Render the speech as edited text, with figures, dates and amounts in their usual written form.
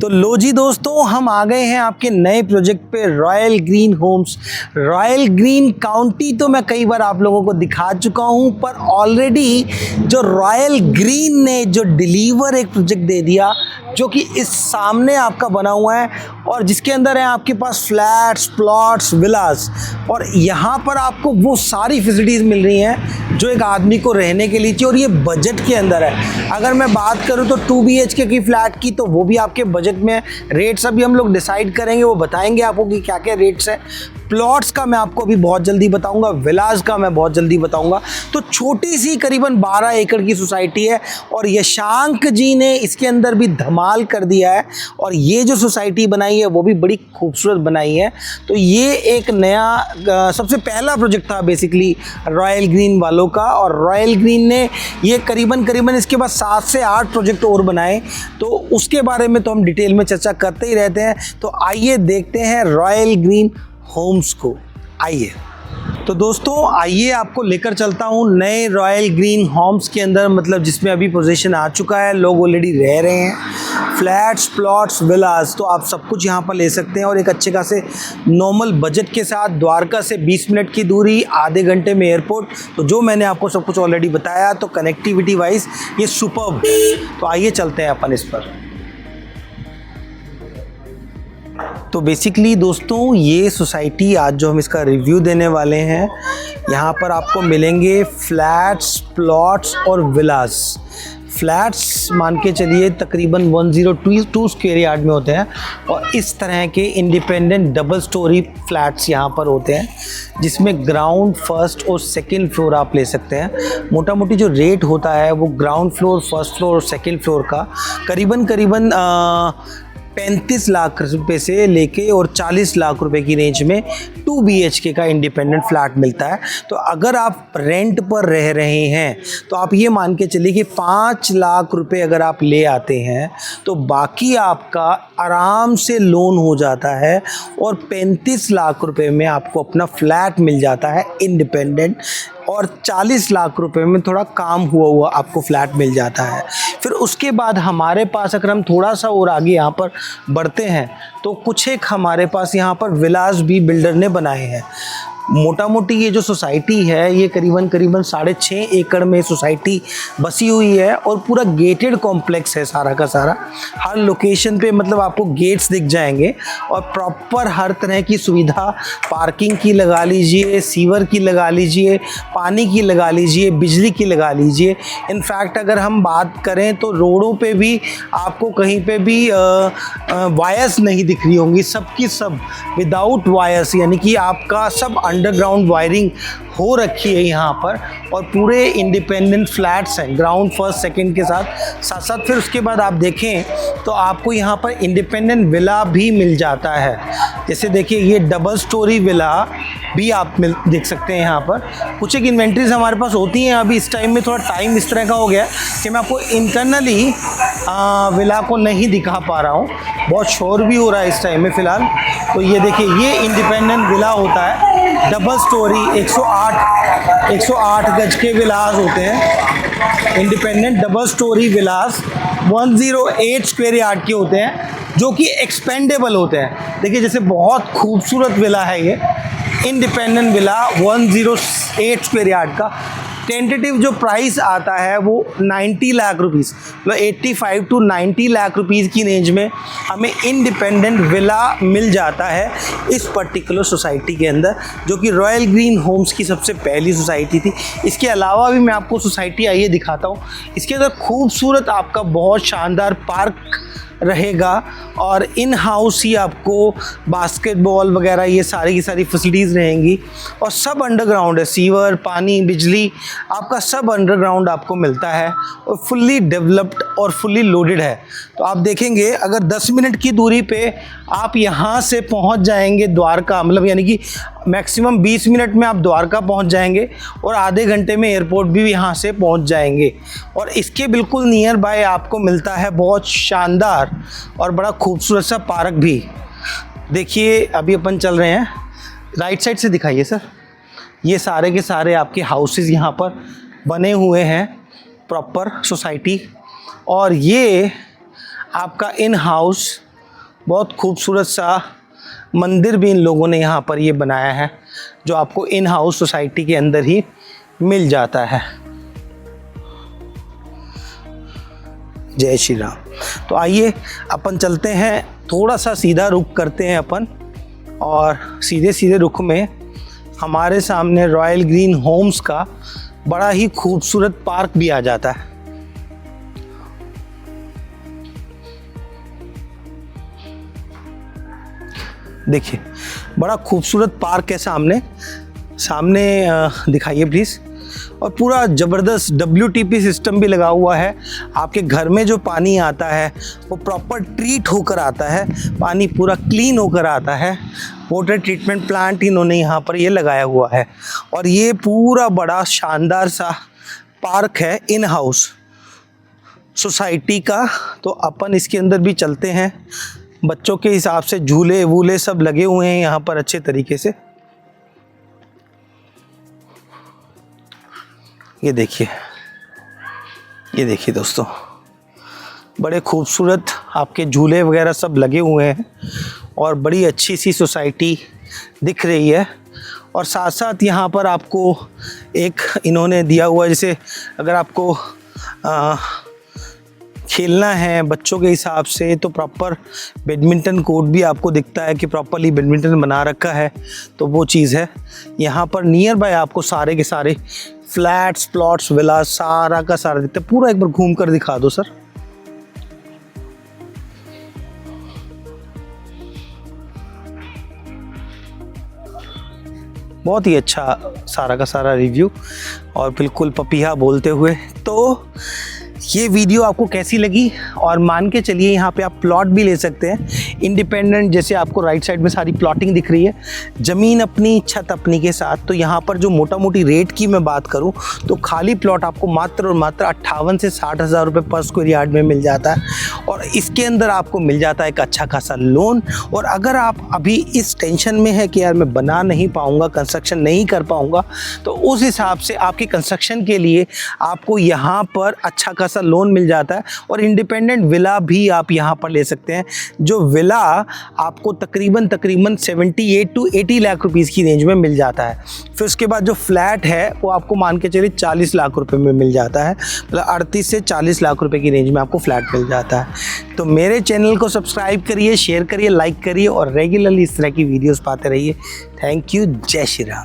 तो लो जी दोस्तों, हम आ गए हैं आपके नए प्रोजेक्ट पे, royal green homes. Royal green county तो मैं कई बार आप लोगों को दिखा चुका हूं, पर ऑलरेडी जो रॉयल ग्रीन ने जो डिलीवर एक प्रोजेक्ट दे दिया जो कि इस सामने आपका बना हुआ है और जिसके अंदर है आपके पास फ्लैट्स, प्लॉट्स, विलास, और यहाँ पर आपको वो सारी फैसिलिटीज़ मिल रही हैं जो एक आदमी को रहने के लिए चाहिए, और ये बजट के अंदर है। अगर मैं बात करूँ तो 2 BHK की फ्लैट की, तो वो भी आपके बजट में है। रेट्स अभी हम लोग डिसाइड करेंगे, वो बताएंगे आपको कि क्या क्या रेट्स हैं। प्लॉट्स का मैं आपको अभी बहुत जल्दी बताऊंगा, विलास का मैं बहुत जल्दी बताऊंगा। तो छोटी सी करीबन 12 एकड़ की सोसाइटी है और यशांक जी ने इसके अंदर भी धमाल कर दिया है, और ये जो सोसाइटी बनाई है वो भी बड़ी खूबसूरत बनाई है। तो ये एक नया सबसे पहला प्रोजेक्ट था बेसिकली रॉयल ग्रीन वालों का, और रॉयल ग्रीन ने ये करीबन इसके बाद 7 से 8 प्रोजेक्ट और बनाए, तो उसके बारे में तो हम डिटेल में चर्चा करते ही रहते हैं। तो आइए देखते हैं रॉयल ग्रीन होम्स को। आइए तो दोस्तों, आइए आपको लेकर चलता हूँ नए रॉयल ग्रीन होम्स के अंदर, मतलब जिसमें अभी पोजीशन आ चुका है, लोग ऑलरेडी रह रहे हैं। फ्लैट्स, प्लॉट्स, विलास, तो आप सब कुछ यहाँ पर ले सकते हैं, और एक अच्छे खासे नॉर्मल बजट के साथ। द्वारका से 20 मिनट की दूरी, आधे घंटे में एयरपोर्ट। तो जो मैंने आपको सब कुछ ऑलरेडी बताया, तो कनेक्टिविटी वाइज ये सुपर्ब है। तो आइए चलते हैं अपन इस पर। तो बेसिकली दोस्तों, ये सोसाइटी आज जो हम इसका रिव्यू देने वाले हैं, यहाँ पर आपको मिलेंगे फ्लैट्स, प्लॉट्स और विलास। फ्लैट्स मान के चलिए तकरीबन 102 स्क्वायर यार्ड में होते हैं, और इस तरह के इंडिपेंडेंट डबल स्टोरी फ्लैट्स यहाँ पर होते हैं, जिसमें ग्राउंड, फर्स्ट और सेकंड फ्लोर आप ले सकते हैं। मोटा मोटी जो रेट होता है वो ग्राउंड फ्लोर, फर्स्ट फ्लोर और सेकंड फ्लोर का करीबन 35 लाख रुपए से लेके और 40 लाख रुपए की रेंज में 2 BHK का इंडिपेंडेंट फ्लैट मिलता है। तो अगर आप रेंट पर रह रहे हैं तो आप ये मान के चलिए कि 5 लाख रुपए अगर आप ले आते हैं तो बाकी आपका आराम से लोन हो जाता है, और 35 लाख रुपए में आपको अपना फ्लैट मिल जाता है इंडिपेंडेंट, और 40 लाख रुपए में थोड़ा काम हुआ आपको फ्लैट मिल जाता है। फिर उसके बाद हमारे पास अगर हम थोड़ा सा और आगे यहाँ पर बढ़ते हैं तो कुछ एक हमारे पास यहाँ पर विलास भी बिल्डर ने बनाए हैं। मोटा मोटी ये जो सोसाइटी है ये करीबन 6.5 एकड़ में सोसाइटी बसी हुई है, और पूरा गेटेड कॉम्प्लेक्स है सारा का सारा। हर लोकेशन पे मतलब आपको गेट्स दिख जाएंगे, और प्रॉपर हर तरह की सुविधा, पार्किंग की लगा लीजिए, सीवर की लगा लीजिए, पानी की लगा लीजिए, बिजली की लगा लीजिए। इनफैक्ट अगर हम बात करें तो रोडों पे भी आपको कहीं पे भी वायर्स नहीं दिख रही होंगी, सब की सब विदाउट वायर्स, यानी कि आपका सब अंडरग्राउंड वायरिंग हो रखी है यहाँ पर, और पूरे इंडिपेंडेंट फ्लैट्स हैं ग्राउंड, फर्स्ट, सेकंड के साथ। फिर उसके बाद आप देखें तो आपको यहाँ पर इंडिपेंडेंट विला भी मिल जाता है। जैसे देखिए, ये डबल स्टोरी विला भी आप देख सकते हैं यहाँ पर। कुछ एक इन्वेंट्रीज हमारे पास होती हैं। अभी इस टाइम में थोड़ा टाइम इस तरह का हो गया कि मैं आपको इंटरनली विला को नहीं दिखा पा रहा हूँ, बहुत शोर भी हो रहा है इस टाइम में फ़िलहाल। तो ये देखिए, ये इंडिपेंडेंट विला होता है, डबल स्टोरी, 108 गज के विलास होते हैं। इंडिपेंडेंट डबल स्टोरी विलास 108 स्क्वायर यार्ड के होते हैं, जो कि एक्सपेंडेबल होते हैं। देखिए, जैसे बहुत खूबसूरत विला है ये इंडिपेंडेंट विला 108 स्क्वायर यार्ड का। टेंटेटिव जो प्राइस आता है वो 90 लाख रुपीज़, मतलब 85 to 90 लाख रुपीज़ की रेंज में हमें इंडिपेंडेंट विला मिल जाता है इस पर्टिकुलर सोसाइटी के अंदर, जो कि रॉयल ग्रीन होम्स की सबसे पहली सोसाइटी थी। इसके अलावा भी मैं आपको सोसाइटी आइए दिखाता हूँ। इसके अंदर खूबसूरत आपका बहुत शानदार पार्क रहेगा, और इन हाउस ही आपको बास्केटबॉल वगैरह ये सारी की सारी फैसिलिटीज़ रहेंगी, और सब अंडरग्राउंड है। सीवर, पानी, बिजली, आपका सब अंडरग्राउंड आपको मिलता है, और फुल्ली डेवलप्ड और फुल्ली लोडेड है। तो आप देखेंगे अगर 10 मिनट की दूरी पे आप यहाँ से पहुँच जाएंगे द्वारका, मतलब यानी कि मैक्सिमम 20 मिनट में आप द्वारका पहुँच जाएंगे, और आधे घंटे में एयरपोर्ट भी यहाँ से पहुँच जाएंगे। और इसके बिल्कुल नियर बाय आपको मिलता है बहुत शानदार और बड़ा खूबसूरत सा पार्क भी। देखिए, अभी अपन चल रहे हैं, राइट साइड से दिखाइए सर। ये सारे के सारे आपके हाउसेस यहाँ पर बने हुए हैं, प्रॉपर सोसाइटी, और ये आपका इन हाउस बहुत खूबसूरत सा मंदिर भी इन लोगों ने यहाँ पर ये बनाया है, जो आपको इन हाउस सोसाइटी के अंदर ही मिल जाता है। जय श्री राम। तो आइए अपन चलते हैं, थोड़ा सा सीधा रुख करते हैं अपन, और सीधे सीधे रुख में हमारे सामने रॉयल ग्रीन होम्स का बड़ा ही खूबसूरत पार्क भी आ जाता है। देखिए बड़ा खूबसूरत पार्क है सामने दिखाइए प्लीज़। और पूरा ज़बरदस्त WTP सिस्टम भी लगा हुआ है। आपके घर में जो पानी आता है वो प्रॉपर ट्रीट होकर आता है, पानी पूरा क्लीन होकर आता है। वाटर ट्रीटमेंट प्लांट इन्होंने यहाँ पर ये लगाया हुआ है। और ये पूरा बड़ा शानदार सा पार्क है इन हाउस सोसाइटी का। तो अपन इसके अंदर भी चलते हैं। बच्चों के हिसाब से झूले वूले सब लगे हुए हैं यहाँ पर अच्छे तरीके से। ये देखिए दोस्तों, बड़े खूबसूरत आपके झूले वगैरह सब लगे हुए हैं और बड़ी अच्छी सी सोसाइटी दिख रही है। और साथ साथ यहाँ पर आपको एक इन्होंने दिया हुआ है, जैसे अगर आपको खेलना है बच्चों के हिसाब से तो प्रॉपर बैडमिंटन कोर्ट भी आपको दिखता है कि प्रॉपरली बैडमिंटन बना रखा है। तो वो चीज़ है यहाँ पर। नियर बाय आपको सारे के सारे फ्लैट्स, प्लॉट्स, विला सारा का सारा दिखता है। पूरा एक बार घूम कर दिखा दो सर। बहुत ही अच्छा सारा का सारा रिव्यू और बिल्कुल पपीहा बोलते हुए। तो ये वीडियो आपको कैसी लगी? और मान के चलिए यहाँ पे आप प्लॉट भी ले सकते हैं इंडिपेंडेंट, जैसे आपको राइट साइड में सारी प्लॉटिंग दिख रही है, ज़मीन अपनी छत अपनी के साथ। तो यहाँ पर जो मोटा मोटी रेट की मैं बात करूँ तो खाली प्लॉट आपको मात्र और मात्र 58 से 60 हज़ार रुपये पर स्क्वायर यार्ड में मिल जाता है। और इसके अंदर आपको मिल जाता है एक अच्छा खासा लोन। और अगर आप अभी इस टेंशन में है कि यार मैं बना नहीं पाऊँगा, कंस्ट्रक्शन नहीं कर पाऊँगा, तो उस हिसाब से आपकी कंस्ट्रक्शन के लिए आपको यहाँ पर अच्छा खासा लोन मिल जाता है। और इंडिपेंडेंट विला भी आप यहाँ पर ले सकते हैं, जो विला आपको तकरीबन 78 to 80 लाख रुपीस की रेंज में मिल जाता है। फिर उसके बाद जो फ्लैट है वो आपको मान के चलिए 40 लाख रुपए में मिल जाता है, मतलब 38 से 40 लाख रुपए की रेंज में आपको फ्लैट मिल जाता है। तो मेरे चैनल को सब्सक्राइब करिए, शेयर करिए, लाइक करिए और रेगुलरली इस तरह की वीडियोस पाते रहिए। Thank you. जय श्री राम।